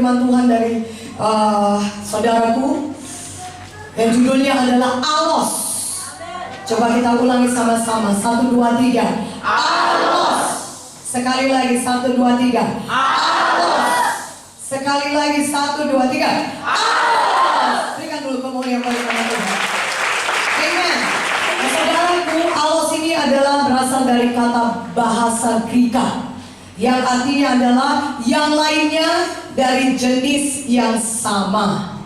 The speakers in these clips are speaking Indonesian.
firman Tuhan dari saudaraku yang judulnya adalah Alos. Coba kita ulangi sama-sama. 1, 2, 3. Alos. Sekali lagi 1, 2, 3. Alos. Sekali lagi 1, 2, 3. Alos. Berikan dulu kemuliaan bagi nama Tuhan. Amen. Nah, saudaraku, alos ini adalah berasal dari kata bahasa Greka yang artinya adalah yang lainnya dari jenis yang sama.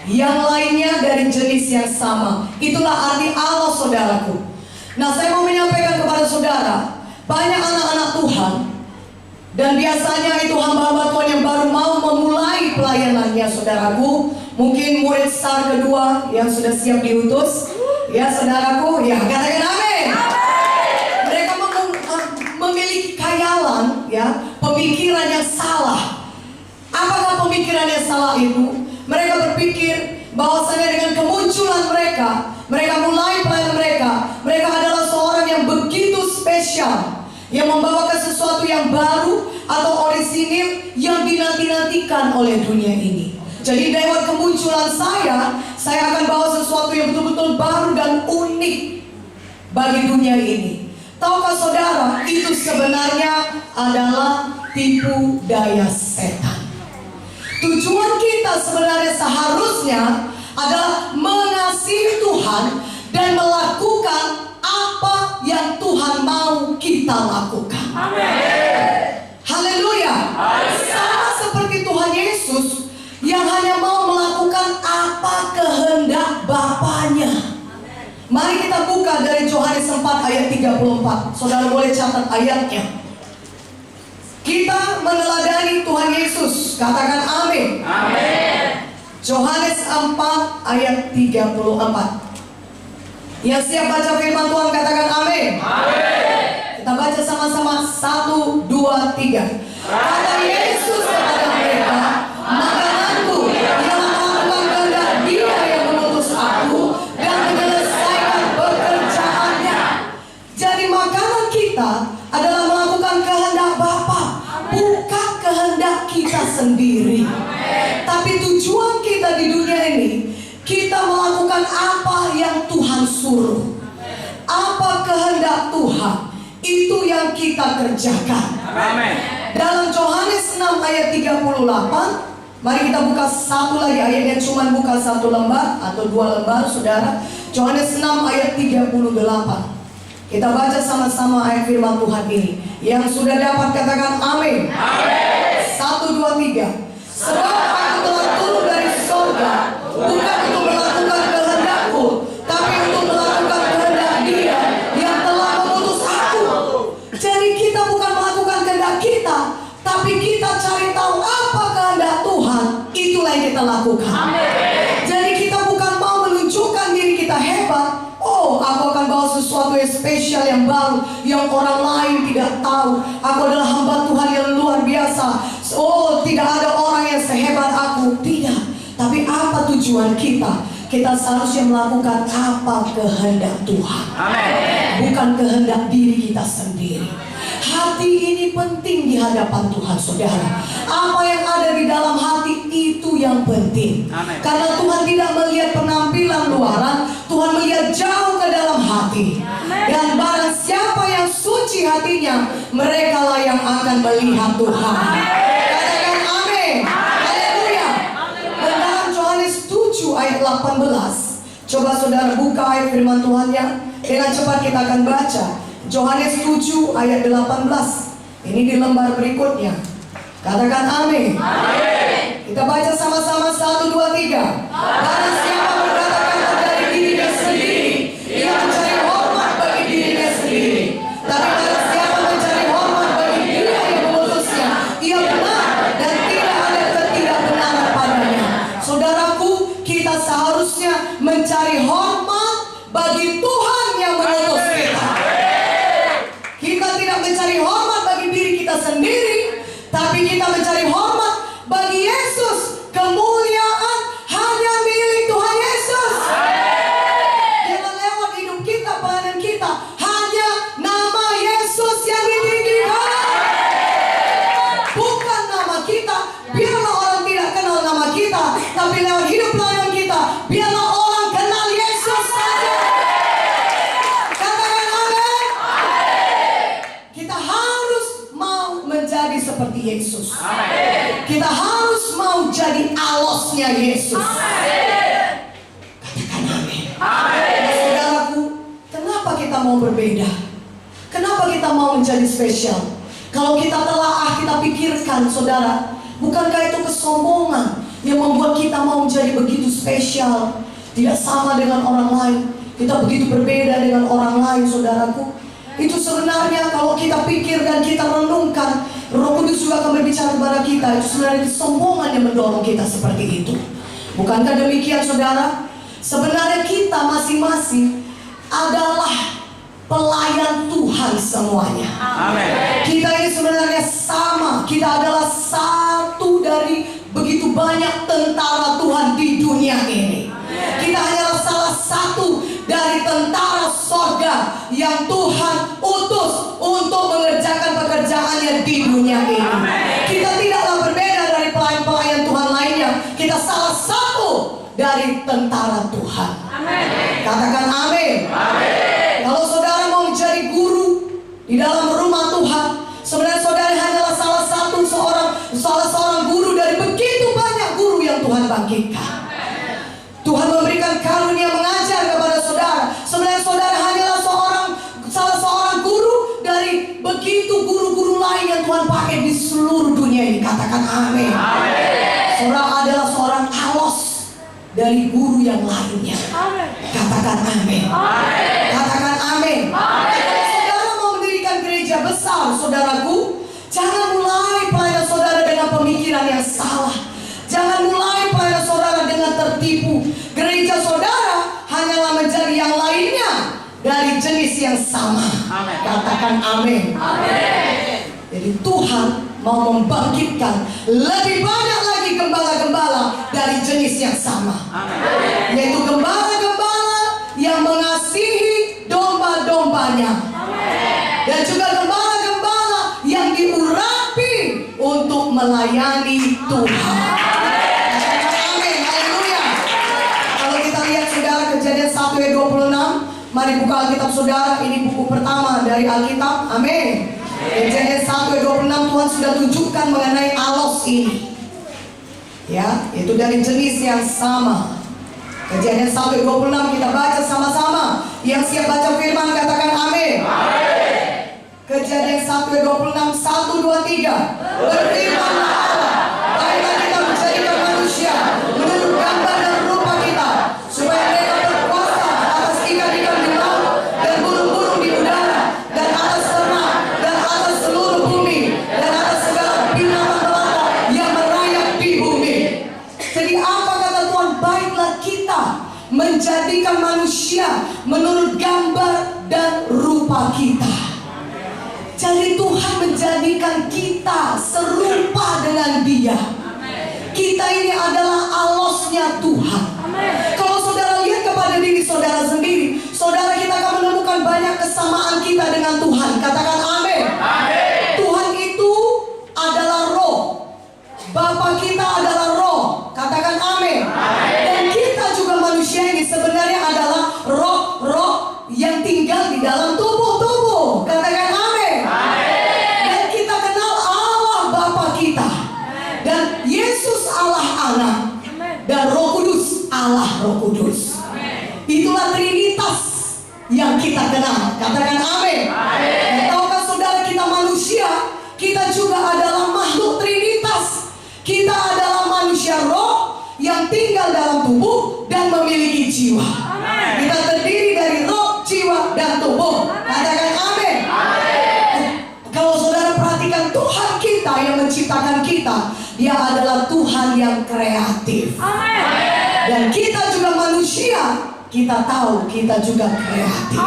Yang lainnya dari jenis yang sama. Itulah arti alos, saudaraku. Nah, saya mau menyampaikan kepada saudara, banyak anak-anak Tuhan, dan biasanya itu hamba-hamba Tuhan yang baru mau memulai pelayanannya, saudaraku. Mungkin murid STAR kedua yang sudah siap diutus, ya saudaraku, ya katakan amin. Mereka memiliki khayalan, ya, pemikiran yang salah. Apakah pemikiran yang salah itu? Mereka berpikir bahwasanya dengan kemunculan mereka mulai pelayanan mereka adalah seorang yang begitu spesial, yang membawakan sesuatu yang baru atau orisinil yang dinanti-nantikan oleh dunia ini. Jadi lewat kemunculan saya akan bawa sesuatu yang betul-betul baru dan unik bagi dunia ini. Tahukah saudara, itu sebenarnya adalah tipu daya setan. Tujuan kita sebenarnya seharusnya adalah mengasihi Tuhan dan melakukan apa yang Tuhan mau kita lakukan. Amin. Haleluya. Sama seperti Tuhan Yesus yang hanya mau melakukan apa kehendak Bapaknya. Mari kita buka dari Yohanes 4 ayat 34. Saudara boleh catat ayatnya. Kita meneladani Tuhan Yesus. Katakan amin. Amin. Yohanes 4 ayat 34. Yang siap baca firman Tuhan katakan amin. Amin. Kita baca sama-sama. 1, 2, 3. Kata Yesus kepada mereka, makananku ialah melakukan kehendak Dia yang mengutus aku dan menyelesaikan pekerjaannya. Jadi makanan kita adalah melakukan kehendak Bapa, bukan kehendak kita sendiri. Tapi tujuan kita di dunia ini, kita melakukan apa yang Tuhan suruh. Apa kehendak Tuhan, itu yang kita kerjakan. Amen. Dalam Yohanes 6 ayat 38, mari kita buka satu lagi ayatnya, cuma buka satu lembar atau 2 lembar, saudara. Yohanes 6 ayat 38. Kita baca sama-sama ayat firman Tuhan ini. Yang sudah dapat katakan amin. Amin. 1, 2, 3. Sebab aku telah turun dari surga, bukan untuk melakukan kehendakku, tapi untuk melakukan kehendak Dia yang telah mengutus aku. Jadi kita bukan melakukan kehendak kita, tapi kita cari tahu apa kehendak Tuhan. Itulah yang kita lakukan. Amin. Jadi kita bukan mau menunjukkan diri kita hebat. Oh, aku akan bawa sesuatu yang spesial, yang baru, yang orang lain tidak tahu. Aku adalah hamba Tuhan yang luar biasa. Oh, tidak ada orang yang sehebat aku. Tidak. Tapi apa tujuan kita? Kita seharusnya melakukan apa kehendak Tuhan. Amin. Bukan kehendak diri kita sendiri. Hati ini penting di hadapan Tuhan, saudara. Apa yang ada di dalam hati itu yang penting. Amen. Karena Tuhan tidak melihat penampilan luaran, Tuhan melihat jauh ke dalam hati. Amen. Dan barang siapa yang suci hatinya, mereka lah yang akan melihat Tuhan. Amen. Katakan amin. Haleluya. Dan dalam Yohanes 7 ayat 18, coba saudara buka ayat firman Tuhannya. Dengan cepat kita akan baca Yohanes 7 ayat 18. Ini di lembar berikutnya. Katakan amin. Amin. Kita baca sama-sama 1, 2, 3. Barang siapa berkata-kata dari dirinya sendiri, ia mencari hormat bagi dirinya sendiri. Tapi barang siapa mencari hormat bagi Dia yang mengutusnya, ia benar dan tidak ada ketidakbenaran padanya. Saudaraku, kita seharusnya mencari hormat bagi Tuhan yang mengutus kita. Kita tidak mencari hormat bagi diri kita sendiri, tapi kita mencari hormat bagi Yesus. Kemuliaan hanya milik Tuhan Yesus. Jangan lewat hidup kita, pelayanan kita, hanya nama Yesus yang ditinggikan, bukan nama kita. Biarlah orang tidak kita, tapi lewat hidup pelayan kita, biarlah orang kenal Yesus saja. Katakan amin. Kita harus mau menjadi seperti Yesus. Kita harus mau jadi alosnya Yesus. Katakan amin. Saudaraku, kenapa kita mau berbeda? Kenapa kita mau menjadi spesial? Kalau kita telaah, kita pikirkan, saudara, bukankah itu kesombongan yang membuat kita mau menjadi begitu spesial, tidak sama dengan orang lain? Kita begitu berbeda dengan orang lain, saudaraku. Itu sebenarnya kalau kita pikir dan kita renungkan, Roh Kudus juga akan berbicara kepada kita. Itu sebenarnya kesombongan yang mendorong kita seperti itu. Bukankah demikian, saudara? Sebenarnya kita masing-masing adalah pelayan Tuhan semuanya. Amin. Kita ini sebenarnya sama. Kita adalah satu dari begitu banyak tentara Tuhan di dunia ini. Kita hanyalah salah satu dari tentara sorga yang Tuhan utus untuk mengerjakan pekerjaannya di dunia ini. Kita tidaklah berbeda dari pelayan-pelayan Tuhan lainnya. Kita salah satu dari tentara Tuhan. Katakan amin. Kalau saudara mau menjadi guru di dalam rumah Tuhan, sebenarnya saudara hanyalah salah seorang guru dari begitu banyak guru yang Tuhan bangkitkan. Tuhan memberikan karunia mengajar kepada saudara. Sebenarnya saudara hanyalah salah seorang guru dari begitu guru-guru lain yang Tuhan pakai di seluruh dunia ini. Katakan amin. Saudara adalah seorang alos dari guru yang lainnya. Katakan amin. Katakan amin. Kalau saudara mau mendirikan gereja besar, saudaraku, jangan mulai pelayanan saudara dengan pemikiran yang salah. Jangan mulai pelayanan saudara dengan tertipu. Gereja saudara hanyalah menjadi yang lainnya dari jenis yang sama. Katakan amin. Jadi Tuhan mau membangkitkan lebih banyak lagi gembala-gembala dari jenis yang sama. Yaitu gembala-gembala yang mengasihi domba-dombanya. Dan juga gembala-gembala yang diurapi untuk melayani Tuhan. Amin. Haleluya. Kalau kita lihat saudara, Kejadian 1 ayat 26, mari buka Alkitab saudara. Ini buku pertama dari Alkitab. Amin. Kejadian 1 ayat 26, Tuhan sudah tunjukkan mengenai alos ini. Ya, itu dari jenis yang sama. Kejadian 1 ayat 26 kita baca sama-sama. Yang siap baca firman katakan amin. Kejadian 1 ayat 26, 1, 2, 3. Berfirmanlah Allah, baiklah kita menjadikan manusia menurut gambar dan rupa kita, supaya mereka berkuasa atas ikan-ikan di laut dan burung-burung di udara, dan atas ternak, dan atas seluruh bumi, dan atas segala binatang melata yang merayap di bumi. Jadi apa kata Tuhan? Baiklah kita menjadikan manusia menurut gambar dan rupa kita. Jadi Tuhan menjadikan kita serupa dengan Dia. Kita ini adalah alosnya Tuhan. Kalau saudara lihat kepada diri saudara sendiri, saudara kita akan menemukan banyak kesamaan kita dengan Tuhan. Katakan amin. Tuhan itu adalah roh. Bapa kita adalah roh. Katakan amin. Dan kita juga manusia ini sebenarnya adalah roh-roh yang tinggal di dalam tubuh-tubuh. Katakan amin. Dan kita kenal Allah Bapa kita, dan Yesus Allah Anak, dan Roh Kudus Allah Roh Kudus. Itulah Trinitas yang kita kenal. Katakan amin. Dan tahukah saudara, kita manusia, kita juga adalah makhluk Trinitas. Kita adalah manusia roh yang tinggal dalam tubuh dan memiliki jiwa. Kita terdiri dari roh, jiwa, dan tubuh. Katakan amin. Kalau saudara perhatikan, Tuhan kita yang menciptakan kita, Dia adalah Tuhan yang kreatif. Dan kita juga manusia, kita tahu kita juga kreatif.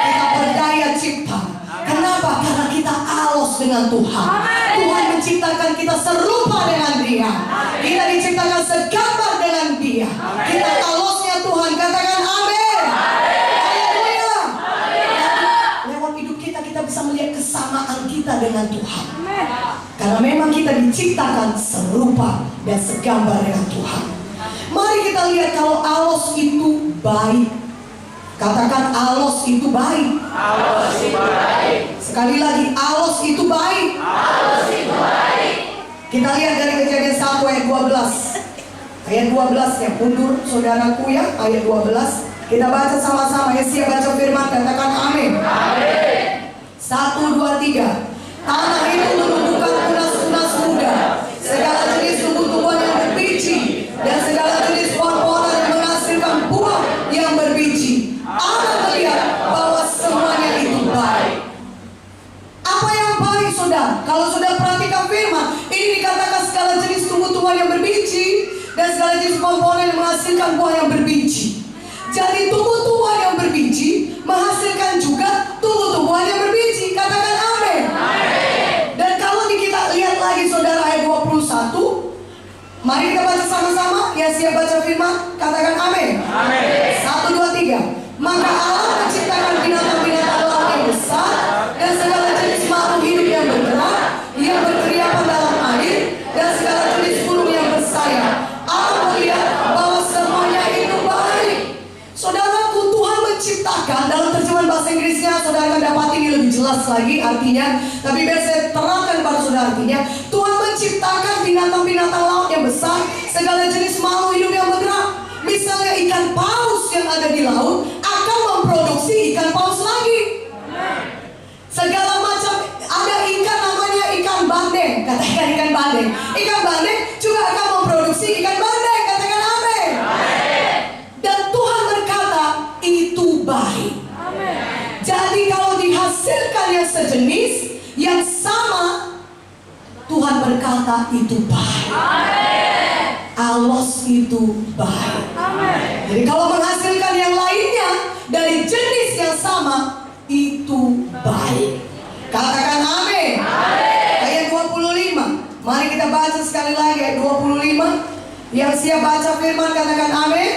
Kita berdaya cipta. Kenapa? Karena kita alos dengan Tuhan. Tuhan menciptakan kita serupa dengan Dia. Kita diciptakan segambar dengan Dia. Kita alosnya Tuhan. Katakan amin. Haleluya. Lewat hidup kita bisa melihat kesamaan kita dengan Tuhan. Karena memang kita diciptakan serupa dan segambar dengan Tuhan. Mari kita lihat kalau alos itu baik. Katakan alos itu baik. Alos itu baik. Sekali lagi, alos itu baik. Alos itu baik. Kita lihat dari Kejadian 1 ayat 12. Ayat 12 ya, mundur saudaraku ya, ayat 12. Kita baca sama-sama. Yesaya baca firman, katakan amin. Amin. 1, 2, 3. Tanah itu menumbuhkan tunas-tunas muda, segala jenis tumbuh-tumbuhan yang berbiji, dan segala jenis pohon-pohonan yang menghasilkan buah yang berbiji. Allah melihat bahwa semuanya itu baik. Apa yang baik, saudara? Kalau saudara perhatikan firman, ini dikatakan segala jenis tumbuh-tumbuhan yang berbiji dan segala jenis pohon-pohonan yang menghasilkan buah yang berbiji. Jadi tumbuh-tumbuhan yang berbiji menghasilkan juga tumbuh-tumbuhan yang berbiji. Katakan amin. Dan kalau kita lihat lagi saudara ayat 21, mari kita baca sama-sama. Ya, siap baca firman, katakan amin. Amin. 1, 2, 3. Maka Allah menciptakan binatang-binatang laut yang besar dan segala jenis makhluk hidup yang bergerak, yang berkeriapan dalam air, dan segala jenis burung yang bersayap. Allah melihat bahwa semuanya itu baik. Saudaraku, Tuhan menciptakan, dalam terjemahan bahasa Inggrisnya saudara akan dapat ini lebih jelas lagi artinya, tapi biar saya terangkan pada saudara artinya. Tuhan menciptakan binatang-binatang laut yang besar, segala jenis makhluk hidup yang bergerak. Misalnya ikan paus yang ada di laut akan memproduksi ikan paus lagi. Segala macam, ada ikan namanya ikan bandeng, katakan ikan bandeng. Ikan bandeng juga akan memproduksi ikan bandeng, katakan amin. Dan Tuhan berkata itu baik. Jadi kalau dihasilkan yang sejenis, yang sama, Tuhan berkata itu baik. Alos itu baik. Jadi kalau menghasilkan yang lainnya dari jenis yang sama, itu baik. Katakan amin. Ayat 25. Mari kita baca sekali lagi ayat 25. Yang siap baca firman katakan amin.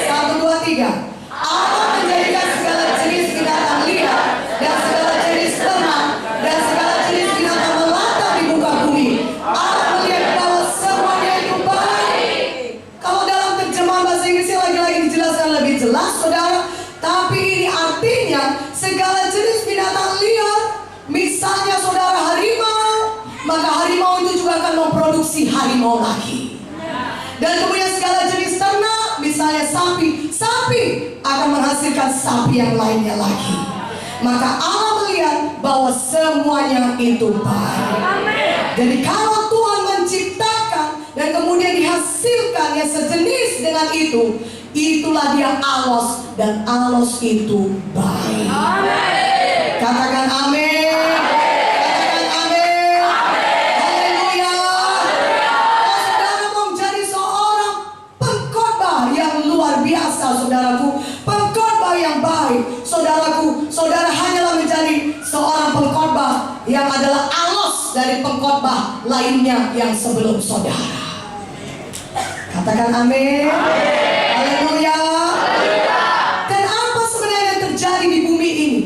1, 2, 3. Allah menjadikan segala jenis binatang liar dan segala jenis ternak dan segala jenis binatang melata di muka bumi. Allah melihat bahwa semuanya itu baik. Kalau dalam terjemahan bahasa Inggrisnya lagi-lagi dijelaskan lebih jelas, saudara. Tapi ini artinya segala jenis binatang liar. Misalnya saudara harimau, maka harimau itu juga akan memproduksi harimau lagi. Dan kemudian segala jenis ternak, misalnya sapi, sapi akan menghasilkan sapi yang lainnya lagi. Maka Allah melihat bahwa semuanya itu baik. Jadi kalau Tuhan menciptakan dan kemudian dihasilkan yang sejenis dengan itu, itulah dia alos, dan alos itu baik. Katakan amin. Katakan amin. Haleluya. Saudara mau menjadi seorang pengkhotbah yang luar biasa, saudaraku, pengkhotbah yang baik, saudaraku. Saudara hanyalah menjadi seorang pengkhotbah yang adalah alos dari pengkhotbah lainnya yang sebelum saudara. Katakan amin. Haleluya. Dan apa sebenarnya yang terjadi di bumi ini?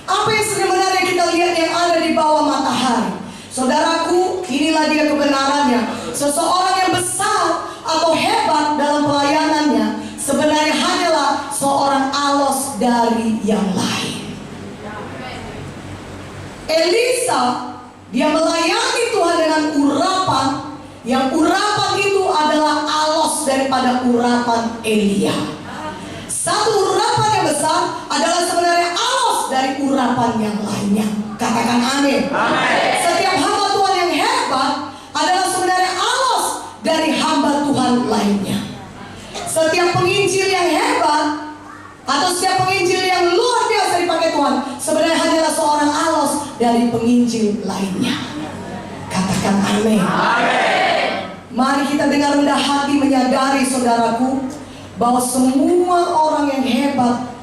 Apa yang sebenarnya kita lihat yang ada di bawah matahari? Saudaraku, inilah dia kebenarannya. Seseorang yang besar atau hebat dalam pelayanannya sebenarnya hanyalah seorang alos dari yang lain. Elisa, dia melayani Tuhan dengan urapan, yang urapan itu adalah alos daripada urapan Elia. Satu urapan yang besar adalah sebenarnya alos dari urapan yang lainnya. Katakan amin. Setiap hamba Tuhan yang hebat adalah sebenarnya alos dari hamba Tuhan lainnya. Setiap penginjil yang hebat atau setiap penginjil yang luar biasa dipakai Tuhan sebenarnya hanyalah seorang alos dari penginjil lainnya. Katakan amin. Mari kita dengan rendah hati menyadari, saudaraku, bahwa semua orang yang hebat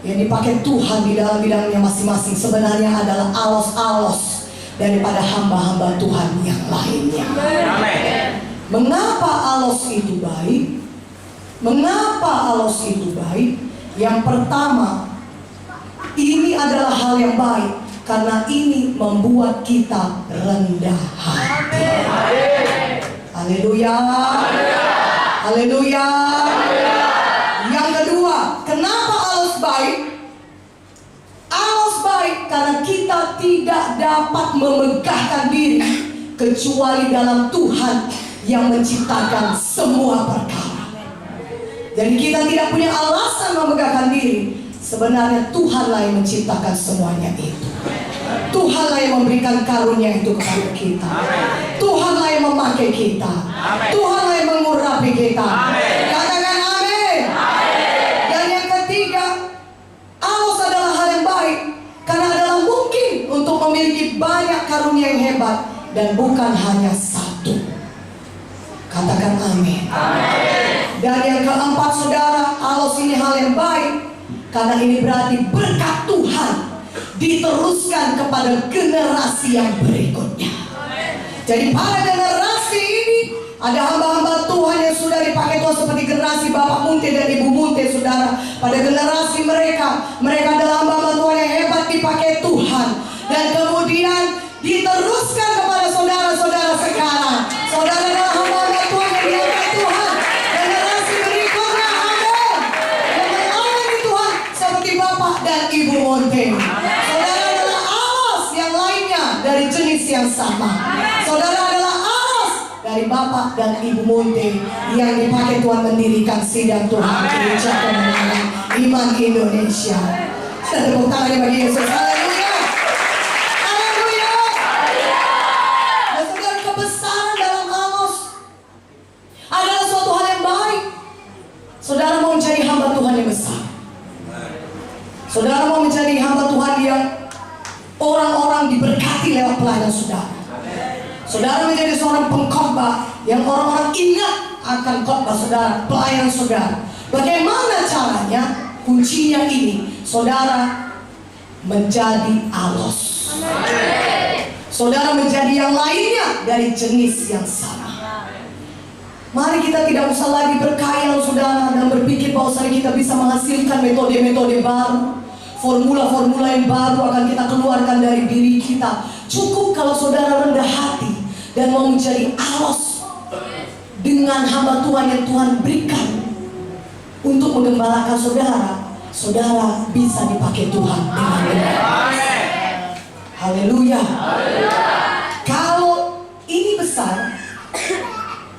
yang dipakai Tuhan di dalam bidangnya masing-masing sebenarnya adalah alos-alos daripada hamba-hamba Tuhan yang lainnya. Mengapa alos itu baik? Mengapa alos itu baik? Yang pertama, ini adalah hal yang baik karena ini membuat kita rendah hati. Haleluya. Haleluya. Yang kedua, kenapa alos baik? Alos baik karena kita tidak dapat memegahkan diri kecuali dalam Tuhan yang menciptakan semua perkara. Jadi kita tidak punya alasan memegahkan diri. Sebenarnya Tuhanlah yang menciptakan semuanya itu. Tuhanlah yang memberikan karunia itu kepada kita. Tuhanlah yang memakai kita. Tuhanlah yang mengurapi kita. Katakan amin. Dan yang ketiga, alos adalah hal yang baik karena adalah mungkin untuk memiliki banyak karunia yang hebat dan bukan hanya satu. Katakan amin. Dan yang keempat, saudara, alos ini hal yang baik karena ini berarti berkat Tuhan diteruskan kepada generasi yang berikutnya. Jadi pada generasi ini ada hamba-hamba Tuhan yang sudah dipakai Tuhan seperti generasi Bapak Munte dan Ibu Munte, saudara. Pada generasi mereka adalah hamba-hamba Tuhan yang hebat dipakai Tuhan. Dan kemudian diteruskan kepada saudara-saudara sekarang. Saudara adalah hamba-hamba Tuhan yang diangkat Tuhan. Generasi berikutnya, amin, yang melayani Tuhan seperti Bapak dan Ibu Munte. Saudara adalah alos yang lainnya dari jenis yang sama. Saudara adalah alos dari Bapak dan Ibu Munte yang dipakai Tuhan mendirikan sidang Tuhan Gereja Kemenangan Iman Indonesia. Tepuk tangan bagi Yesus. Haleluya. Haleluya. Dan saudara, kebesaran dalam alos adalah suatu hal yang baik. Saudara mau menjadi hamba Tuhan yang besar. Saudara mau menjadi hamba Tuhan yang orang-orang diberkati lewat pelayanan saudara. Saudara menjadi seorang pengkhotbah yang orang-orang ingat akan khotbah saudara, pelayanan saudara. Bagaimana caranya? Kuncinya ini, saudara menjadi alos. Saudara menjadi yang lainnya dari jenis yang sama. Mari kita tidak usah lagi berkhayal, saudara, dan berpikir bahwa kita bisa menghasilkan metode-metode baru, formula-formula yang baru akan kita keluarkan dari diri kita. Cukup kalau saudara rendah hati dan mau menjadi alos dengan hamba Tuhan yang Tuhan berikan untuk menggembalakan saudara. Saudara bisa dipakai Tuhan dengan benar. Haleluya. Kalau ini besar,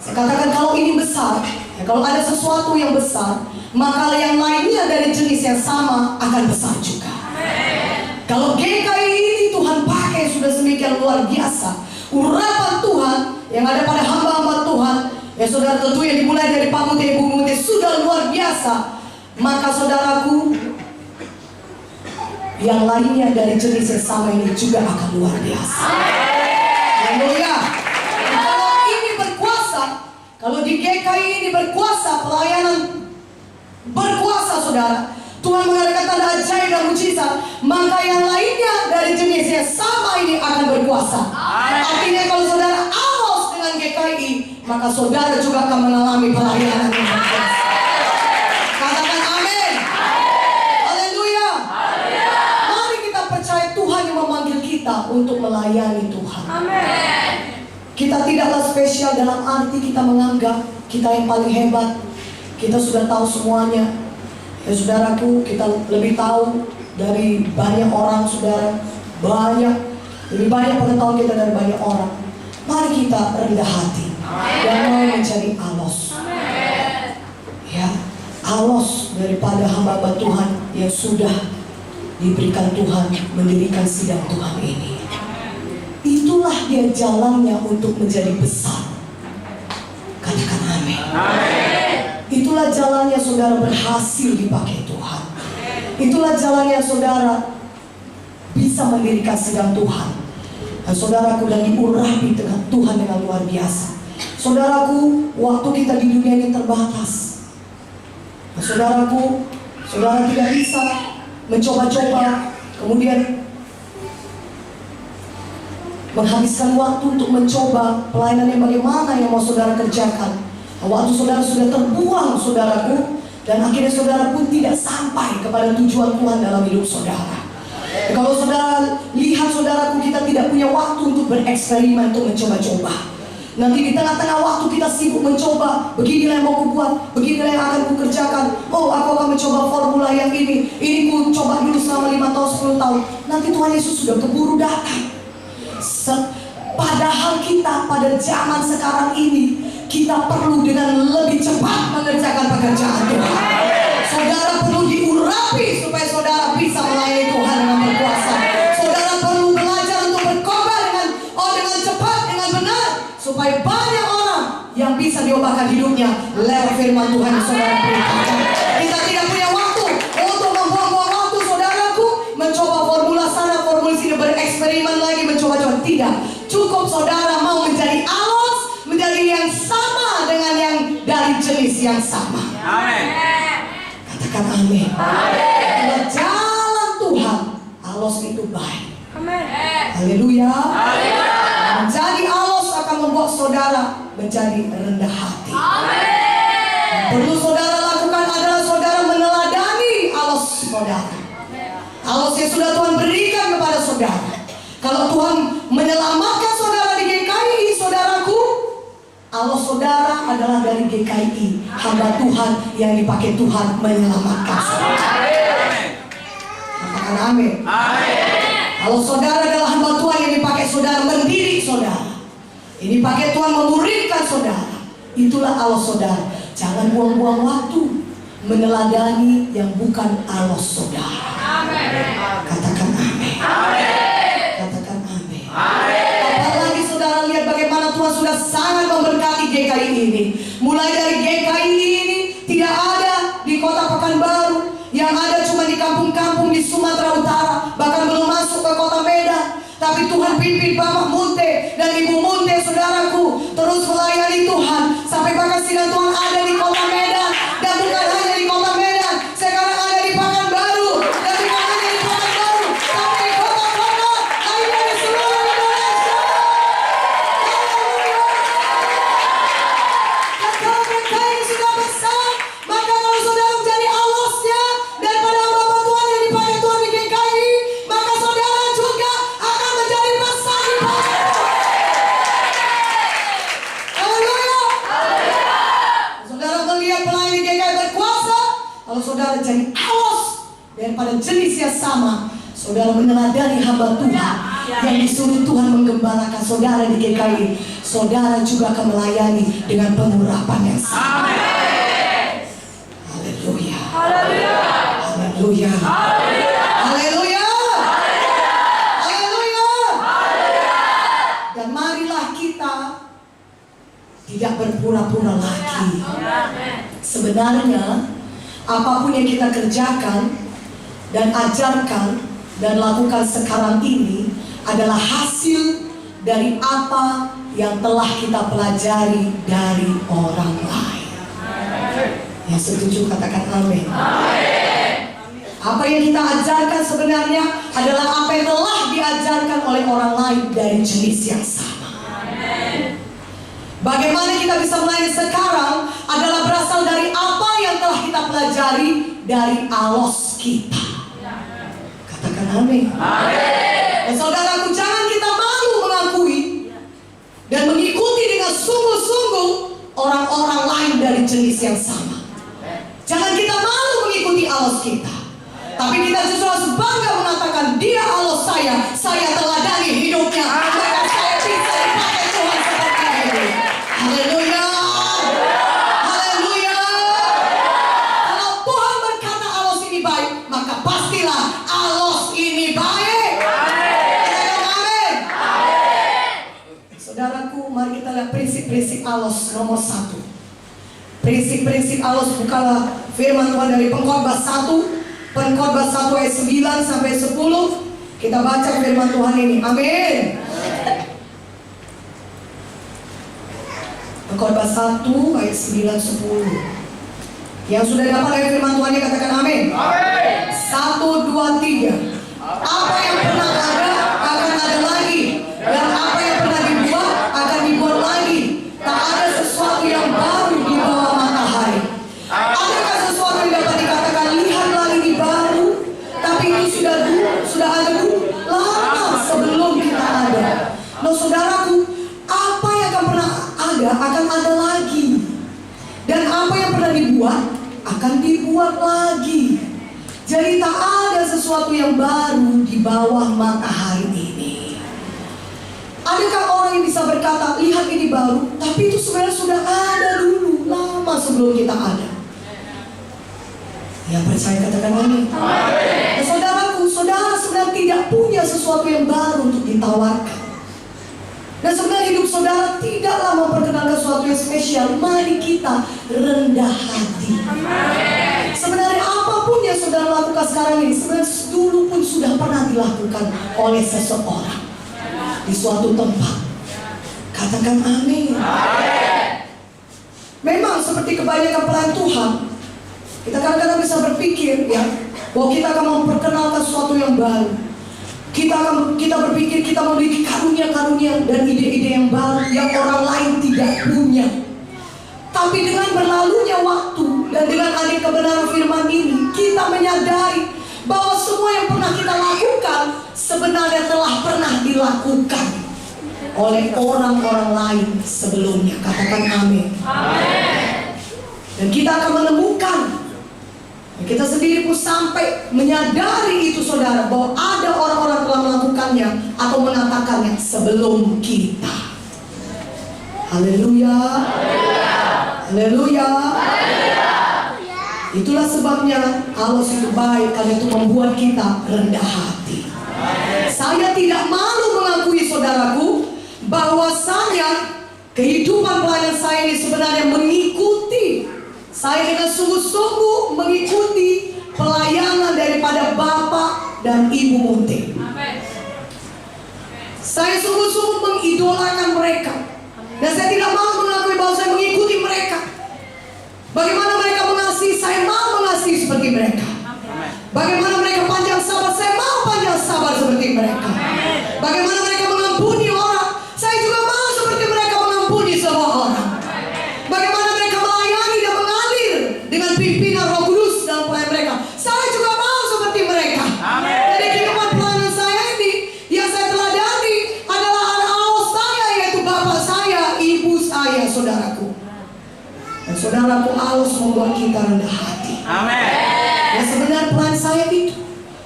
saya katakan kalau ini besar, ya, kalau ada sesuatu yang besar, maka yang lainnya dari jenis yang sama akan besar juga. Kalau GKI ini Tuhan pakai sudah sedemikian luar biasa, urapan Tuhan yang ada pada hamba-hamba Tuhan, ya saudara, tentu yang dimulai dari Pak Munte, Ibu Munte sudah luar biasa. Maka saudaraku, yang lainnya dari jenis yang sama ini juga akan luar biasa. Haleluya. Kalau ini berkuasa, kalau di GKI ini berkuasa, pelayanan berkuasa, saudara, Tuhan mengadakan tanda ajaib dan mujizat, maka yang lainnya dari jenis yang sama ini akan berkuasa. Artinya kalau saudara alos dengan GKI, maka saudara juga akan mengalami pelayanan yang berkuasa. Katakan amin. Haleluya. Mari kita percaya Tuhan yang memanggil kita untuk melayani Tuhan. Amin. Kita tidaklah spesial dalam arti kita menganggap kita yang paling hebat, kita sudah tahu semuanya. Ya saudaraku, kita lebih tahu dari banyak orang, saudara. Lebih banyak pengetahuan kita dari banyak orang. Mari kita rendah hati dan mau menjadi alos. Ya, alos daripada hamba Tuhan yang sudah diberikan Tuhan mendirikan sidang Tuhan ini. Itulah dia jalannya untuk menjadi besar. Katakan amin. Itulah jalannya saudara berhasil dipakai Tuhan. Itulah jalannya saudara bisa mendirikan sidang Tuhan. Dan saudaraku, dan diurapi dengan Tuhan dengan luar biasa. Saudaraku, waktu kita di dunia ini terbatas. Nah, saudaraku, saudara tidak bisa mencoba-coba, kemudian menghabiskan waktu untuk mencoba pelayanan yang bagaimana yang mau saudara kerjakan. Waktu saudara sudah terbuang, saudaraku, dan akhirnya saudara pun tidak sampai kepada tujuan Tuhan dalam hidup saudara. Kalau saudara lihat, saudaraku, kita tidak punya waktu untuk bereksperimen, untuk mencoba-coba. Nanti di tengah-tengah waktu kita sibuk mencoba, beginilah yang mau ku buat, beginilah yang akan ku kerjakan. Oh, aku akan mencoba formula yang ini ku coba dulu selama 5 tahun, 10 tahun. Nanti Tuhan Yesus sudah keburu datang. Padahal kita pada zaman sekarang ini, kita perlu dengan lebih cepat mengerjakan pekerjaan Tuhan. Saudara perlu diurapi supaya saudara bisa melayani Tuhan dengan berkuasa. Saudara perlu belajar untuk berkorban dengan cepat, dengan benar, supaya banyak orang yang bisa diubahkan hidupnya lewat firman Tuhan yang saudara beritakan. Kita tidak punya waktu untuk membuang-buang waktu, saudaraku, mencoba formula sana, formula sini, bereksperimen lagi, mencoba-coba. Tidak. Cukup saudara mau menjadi alos, menjadi yang sama dengan yang dari jenis yang sama. Amin. Katakan amin. Amin. Jalan Tuhan, alos itu baik. Amin. Haleluya. Menjadi alos akan membuat saudara menjadi rendah hati. Yang perlu saudara lakukan adalah saudara meneladani alos saudara. Alos yang sudah Tuhan berikan kepada saudara. Kalau Tuhan menyelamatkan saudara di GKI, saudaraku, alos saudara adalah dari GKI, hamba Tuhan yang dipakai Tuhan menyelamatkan saudara. Katakan amin. Kalau saudara adalah hamba Tuhan yang dipakai saudara mendidik saudara, ini pakai Tuhan memuridkan saudara, itulah alos saudara. Jangan buang-buang waktu meneladani yang bukan alos saudara. Katakan amin. Katakan amin. Apalagi saudara lihat bagaimana Tuhan sudah sangat memberkati GKI ini. Mulai dari GKI ini tidak ada di kota Pekanbaru, yang ada cuma di kampung-kampung di Sumatera Utara, bahkan belum masuk ke kota Medan. Tapi Tuhan pimpin Bapak Munte dan Ibu Munte, saudaraku, terus melayani Tuhan sampai bahkan sidang Tuhan ada di kota Medan, dan bukan hanya di kota Medan, sekarang ada di Pekanbaru, dan bukan hanya di Pekanbaru, tapi di kota-kota lainnya di seluruh Indonesia. Dan kalau mereka ini sudah besar, maka kalau saudara menjadi alosnya daripada hamba Tuhan yang dipakai Tuhan di GKI, maka saudara juga akan menjadi besar di Tuhan. Haleluya. Saudara melihat pelayan di GKI berkuasa, kalau saudara jadi alos daripada jenis yang sama, saudara meneladani hamba Tuhan yang disuruh Tuhan menggembalakan saudara di GKI, saudara juga akan melayani dengan pengurapan yang sama. Haleluya. Haleluya. Haleluya. Haleluya. Dan marilah kita tidak berpura-pura lagi. Sebenarnya apapun yang kita kerjakan dan ajarkan dan lakukan sekarang ini adalah hasil dari apa yang telah kita pelajari dari orang lain. Yang setuju katakan amin. Apa yang kita ajarkan sebenarnya adalah apa yang telah diajarkan oleh orang lain dari jenis yang sama. Bagaimana kita bisa melayani sekarang adalah berasal dari apa yang telah kita pelajari dari alos kita. Katakan amin. Dan saudaraku, jangan kita malu mengakui dan mengikuti dengan sungguh-sungguh orang-orang lain dari jenis yang sama. Jangan kita malu mengikuti alos kita, tapi kita justru harus bangga mengatakan, dia alos saya teladani hidupnya, maka saya bisa dipakai Tuhan seperti ini. Haleluya. Haleluya. Kalau Tuhan berkata alos ini baik, maka pastilah alos ini baik. Amin. Saudaraku, mari kita lihat prinsip-prinsip alos nomor 1. Prinsip-prinsip alos, bukalah firman Tuhan dari Pengkhotbah 1. Pengkhotbah 1 ayat 9 sampai 10. Kita baca firman Tuhan ini. Amin. Pengkhotbah 1 ayat 9 10. Yang sudah dapat dari firman Tuhan ini katakan amin. 1, 2, 3. Apa yang pernah ada akan ada lagi, dan apa yang pernah dibuat akan dibuat lagi. Tak ada sesuatu yang baru di bawah matahari. Adakah sesuatu yang dapat dikatakan lihatlah ini baru, tapi itu sudah ada dulu, lama sebelum kita ada. Nah saudaraku, apa yang akan pernah yang pernah dibuat akan dibuat lagi. Jadi tak ada sesuatu yang baru di bawah matahari ini. Adakah orang yang bisa berkata, lihat ini baru, tapi itu sebenarnya sudah ada dulu, lama sebelum kita ada. Yang percaya katakan amin. Nah, saudaraku, saudara sebenarnya tidak punya sesuatu yang baru untuk ditawarkan. Dan sebenarnya hidup saudara tidaklah memperkenalkan sesuatu yang spesial. Mari kita rendah hati. Sebenarnya apapun yang saudara lakukan sekarang ini, sebenarnya dulu pun sudah pernah dilakukan oleh seseorang di suatu tempat. Katakan amin. Memang seperti kebanyakan pelayan Tuhan, kita kadang-kadang bisa berpikir ya, bahwa kita akan memperkenalkan sesuatu yang baru. Kita berpikir kita memiliki karunia-karunia dan ide-ide yang baru yang orang lain tidak punya. Tapi dengan berlalunya waktu dan dengan adanya kebenaran firman ini, kita menyadari bahwa semua yang pernah kita lakukan sebenarnya telah pernah dilakukan oleh orang-orang lain sebelumnya. Katakan amin. Dan kita akan menemukan, kita sendiri pun sampai menyadari itu saudara, bahwa ada orang-orang telah melakukannya atau mengatakannya sebelum kita. Haleluya. Haleluya. Itulah sebabnya Allah itu baik, karena itu membuat kita rendah hati. Saya tidak malu mengakui saudaraku, bahwasanya kehidupan pelayan saya ini sebenarnya mengikuti. Saya dengan sungguh-sungguh mengikuti pelayanan daripada Bapak dan Ibu Munte. Saya sungguh-sungguh mengidolakan mereka. Dan saya tidak mau mengakui bahwa saya mengikuti mereka. Bagaimana mereka mengasihi, saya mau mengasihi seperti mereka. Bagaimana mereka panjang sabar, saya mau panjang sabar seperti mereka. Bagaimana mereka mengampuni orang, saya juga mau seperti mereka mengampuni semua orang. Bagaimana mereka melayani dan mengalir dengan pimpinan Roh Kudus dalam pelayanan mereka, saya juga mau seperti mereka. Jadi kehidupan pelayanan saya ini yang saya teladani adalah anak Allah saya, yaitu bapak saya, ibu saya, saudaraku. Dan saudaraku, Allah membuat kita rendah hati. Ya sebenarnya pelan saya itu,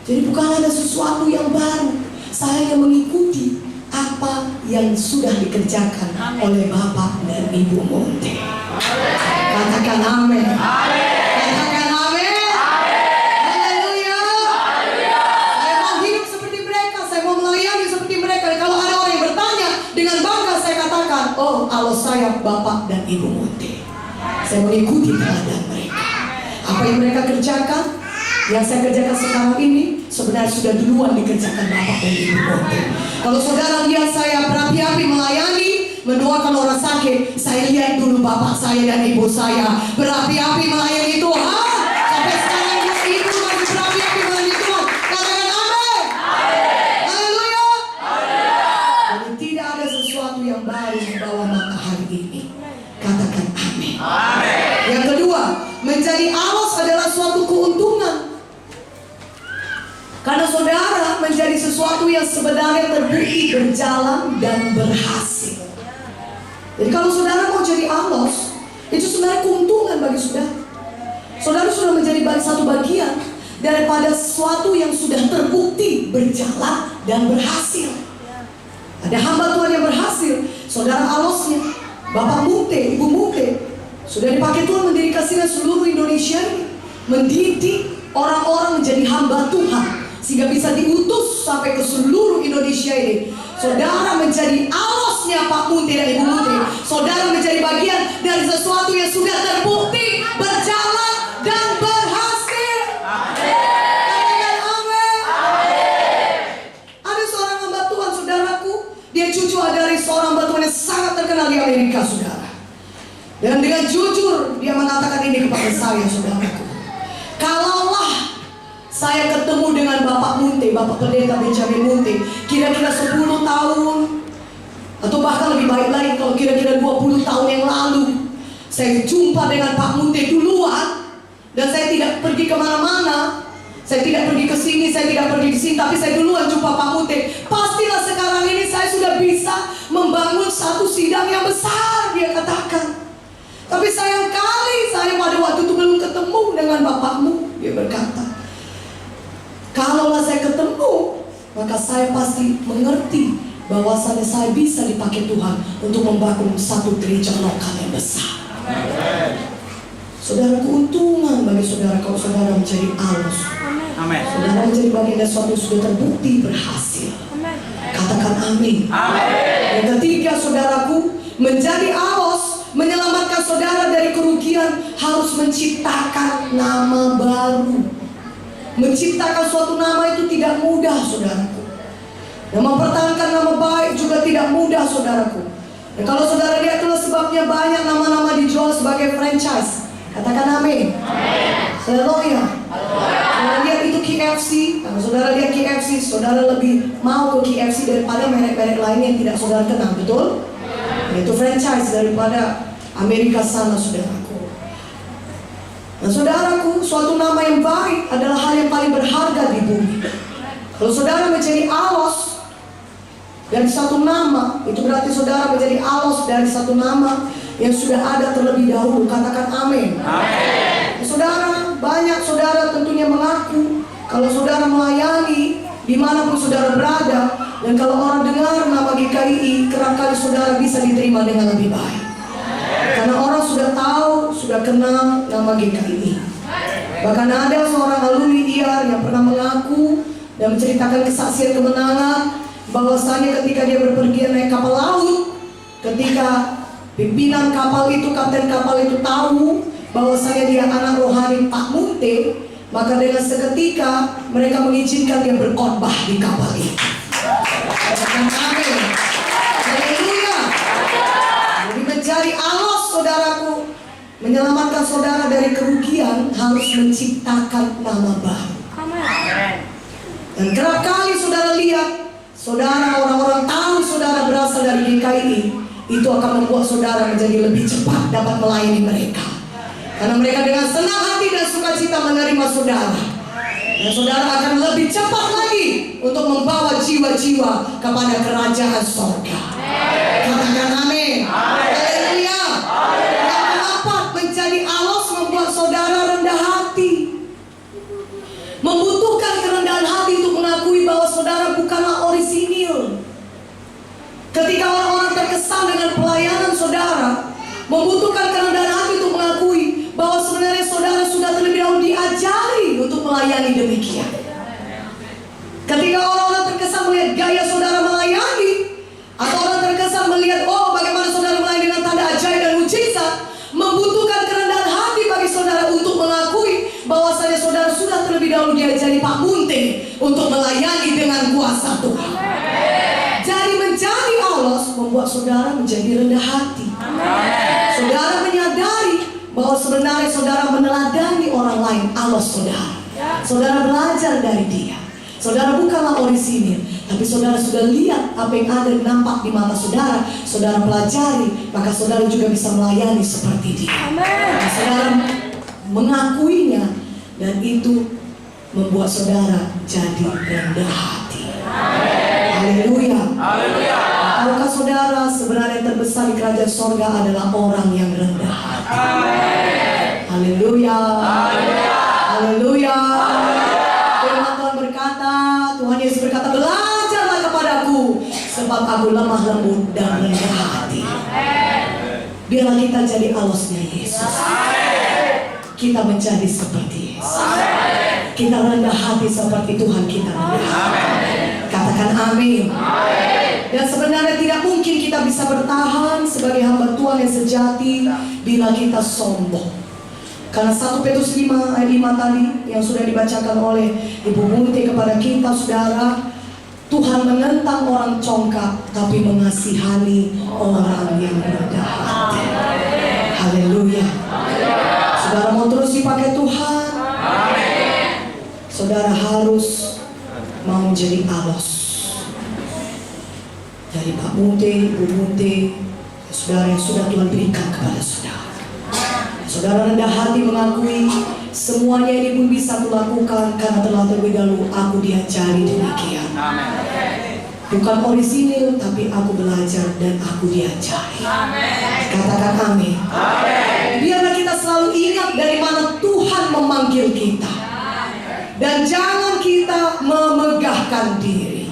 jadi bukan ada sesuatu yang baru. Saya yang mengikuti apa yang sudah dikerjakan oleh Bapak dan Ibu Munte. Katakan amin. Katakan amin. Haleluya. Saya mau hidup seperti mereka, saya mau melayani seperti mereka. Dan kalau ada orang yang bertanya, dengan bangga saya katakan, oh Allah saya Bapak dan Ibu Munte. Saya mengikuti teladan mereka. Apa yang mereka kerjakan, yang saya kerjakan sekarang ini sebenarnya sudah duluan dikerjakan Bapak dan Ibu Munte. Kalau saudara lihat saya berapi-api melayani, mendoakan orang sakit, saya lihat dulu Bapak saya dan Ibu saya berapi-api melayani Tuhan. Sampai sekarang Ibu masih berapi-api melayani Tuhan. Katakan amin. Haleluya. Jadi tidak ada sesuatu yang baru di bawah matahari ini. Katakan amin. Yang kedua, menjadi alos adalah suatu keuntungan. Karena saudara menjadi sesuatu yang sebenarnya terbukti berjalan dan berhasil. Jadi kalau saudara mau jadi alos, itu sebenarnya keuntungan bagi saudara. Saudara sudah menjadi satu bagian daripada sesuatu yang sudah terbukti berjalan dan berhasil. Ada hamba Tuhan yang berhasil, saudara alosnya, Bapak Munte, Ibu Munte, sudah dipakai Tuhan mendirikan seluruh Indonesia ini, mendidik orang-orang menjadi hamba Tuhan, sehingga bisa diutus sampai ke seluruh Indonesia ini. Saudara menjadi alosnya Pak Munte dan Ibu Munte. Saudara menjadi bagian dari sesuatu yang sudah terbukti berjalan dan berhasil. Katakan amin. Ada seorang hamba Tuhan saudaraku, dia cucu dari seorang hamba Tuhan yang sangat terkenal di Amerika, saudara. Dan dengan jujur dia mengatakan ini kepada saya, saudaraku. Kalaulah saya ketemu dengan Bapak Munte, Bapak Pendeta Benjamin Munte, kira-kira 10 tahun atau bahkan lebih baik lagi kalau kira-kira 20 tahun yang lalu, saya jumpa dengan Pak Munte duluan, dan saya tidak pergi kemana-mana, saya tidak pergi ke sini, saya tidak pergi ke sini, tapi saya duluan jumpa Pak Munte, pastilah sekarang ini saya sudah bisa membangun satu sidang yang besar, dia katakan. Tapi sayangkali saya pada saya pasti mengerti bahwasannya saya bisa dipakai Tuhan untuk membangun satu gereja lokal yang besar. Saudara, keuntungan bagi saudara kalau saudara menjadi alus. Amin. Saudara menjadi bagian dari suatu sudah terbukti berhasil. Katakan amin. Yang ketiga, saudaraku, menjadi alus menyelamatkan saudara dari kerugian harus menciptakan nama baru. Menciptakan suatu nama itu tidak mudah, saudaraku. Dan mempertahankan nama baik juga tidak mudah, saudaraku. Dan kalau saudara lihat, itulah sebabnya banyak nama-nama dijual sebagai franchise. Katakan amin. Haleluya. Saudara lihat itu KFC. Kalau saudara lihat KFC, saudara lebih mau ke KFC daripada merek-merek lain yang tidak saudara kenal, betul? Itu franchise daripada Amerika sana, saudaraku. Nah, saudaraku, suatu nama yang baik adalah hal yang paling berharga di bumi. Kalau saudara menjadi alos dari satu nama, itu berarti saudara menjadi alos dari satu nama yang sudah ada terlebih dahulu. Katakan amin. Saudara, banyak saudara tentunya mengaku kalau saudara melayani dimanapun saudara berada, dan kalau orang dengar nama GKI, kerap kali saudara bisa diterima dengan lebih baik. Karena orang sudah tahu, sudah kenal nama GKI. Bahkan ada seorang alumni IAR yang pernah mengaku dan menceritakan kesaksian kemenangan bahwasanya ketika dia berpergian naik kapal laut, ketika pimpinan kapal itu, kapten kapal itu tahu bahwasanya dia anak rohani Pak Munte, maka dengan seketika mereka mengizinkan dia berkhotbah di kapal itu. Amin. Haleluya. Jadi menjadi alos, saudaraku, menyelamatkan saudara dari kerugian harus menciptakan nama baru. Dan kerap kali saudara lihat, saudara, orang-orang tahu saudara berasal dari GKI, itu akan membuat saudara menjadi lebih cepat dapat melayani mereka. Karena mereka dengan senang hati dan sukacita menerima saudara. Dan saudara akan lebih cepat lagi untuk membawa jiwa-jiwa kepada kerajaan surga. Katakan amin. Haleluya. Yang keempat, menjadi alos membuat saudara rendah hati. Membutuhkan kerendahan hati untuk mengakui bahwa saudara bukanlah orisinil. Ketika orang-orang terkesan dengan pelayanan saudara, membutuhkan kerendahan hati untuk mengakui bahwa sebenarnya saudara sudah terlebih dahulu diajari untuk melayani demikian. Ketika orang-orang terkesan melihat gaya saudara melayani, atau orang terkesan melihat bagaimana saudara melayani dengan tanda ajaib dan mujizat, membutuhkan kerendahan hati bagi saudara untuk mengakui bahwasanya saudara sudah terlebih dahulu diajari Pak Munte untuk melayani dengan kuasa Tuhan. Jadi menjadi alos membuat saudara menjadi rendah hati. Saudara menyadari bahwa sebenarnya saudara meneladani orang lain, alos saudara. Saudara belajar dari dia. Saudara bukanlah orisinil, tapi saudara sudah lihat apa yang ada nampak di mata saudara. Saudara pelajari, maka saudara juga bisa melayani seperti dia. Nah, saudara mengakuinya, dan itu membuat saudara jadi rendah hati. Haleluya. Tahukah saudara, sebenarnya yang terbesar di kerajaan sorga adalah orang yang rendah hati. Haleluya. Haleluya. Firman Tuhan berkata, Tuhan Yesus berkata, belajarlah kepadaku, sebab aku lemah lembut dan rendah hati. Biarlah kita jadi alosnya Yesus. Kita menjadi seperti Yesus. Kita rendah hati seperti Tuhan kita rendah hati. Katakan amin. Dan sebenarnya tidak mungkin kita bisa bertahan sebagai hamba Tuhan yang sejati bila kita sombong. Karena 1 Petrus 5 ayat 5 tadi yang sudah dibacakan oleh Ibu Munti kepada kita, saudara, Tuhan menentang orang congkak tapi mengasihani orang yang rendah hati. Haleluya. Saudara mau terus dipakai Tuhan, saudara harus mau menjadi alos dari Pak Munte, Ibu Munte, saudara yang sudah Tuhan berikan kepada saudara. Saudara rendah hati mengakui semuanya ini pun bisa kulakukan karena telah terlebih dahulu aku diajari demikian. Bukan orisinil, tapi aku belajar dan aku diajari. Katakan amin. Biarlah kita selalu ingat dari mana Tuhan memanggil kita, dan jangan kita memegahkan diri.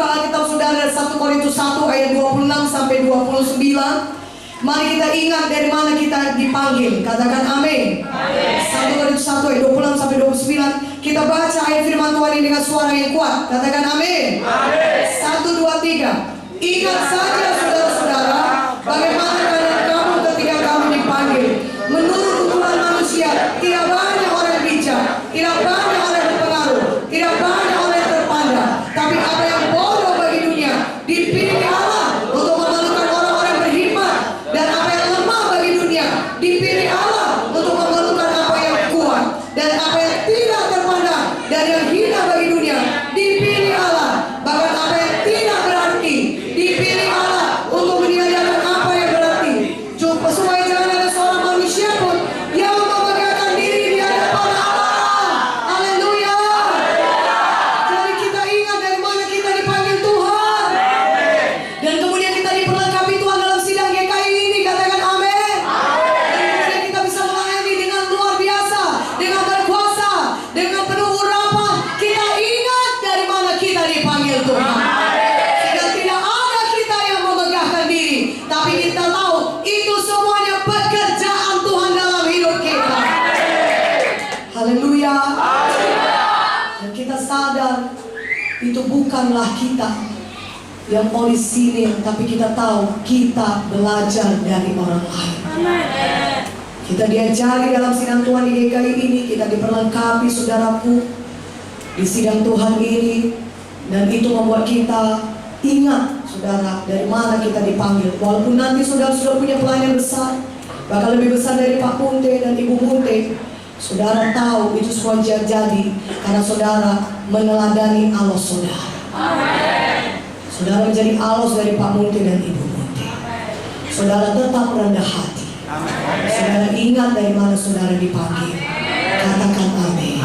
buka Alkitab saudara 1 Korintus 1 ayat 26 sampai 29. Mari kita ingat dari mana kita dipanggil. Katakan amin. 1 Korintus 1 ayat 26 sampai 29. Kita baca ayat firman Tuhan ini dengan suara yang kuat. Katakan amin. 1, 2, 3. Ingat saja saudara-saudara, bagaimana keadaan kamu ketika kamu dipanggil. Menurut ukuran manusia, tidak banyak orang bijak, tidak banyak orang berpengaruh, tidak banyak orang terpandang. Tapi apa yang bodoh bagi dunia dipilih Allah untuk memerlukan orang-orang berhikmat, dan apa yang lemah bagi dunia dipilih Allah untuk memerlukan apa yang kuat, dan apa yang tidak terpandang dan yang hina bagi dunia dipilih Allah. Bahkan apa yang tidak berarti dipilih Allah untuk meniadakan apa yang berarti. Coba supaya jangan ada seorang manusia pun yang membanggakan diri di hadapan Allah. Haleluya. Jadi kita ingat dari mana kita dipanggil Tuhan. Dan kemudian kita diperlengkapi Tuhan dalam sidang GKI ini. Katakan amin. Dan kemudian kita bisa melayani dengan luar biasa, dengan berkuasa, dengan penuh urapan. Kita ingat dari mana kita dipanggil Tuhan. Sehingga tidak ada kita yang memegahkan diri, tapi kita tahu itu semuanya pekerjaan Tuhan dalam hidup kita. Haleluya. Dan kita sadar itu bukanlah kita yang orisinil, tapi kita tahu kita belajar dari orang lain. Kita diajari dalam sidang Tuhan di GKI ini, kita diperlengkapi saudaraku di sidang Tuhan ini, dan itu membuat kita ingat saudara dari mana kita dipanggil. Walaupun nanti saudara sudah punya pelayanan besar, bahkan lebih besar dari Pak Munte dan Ibu Munte, saudara tahu itu semua jadi karena saudara meneladani alos saudara. Saudara menjadi alos dari Pak Munte dan Ibu Munte. Saudara tetap rendah hati. Saudara ingat dari mana saudara dipanggil. Katakan amin.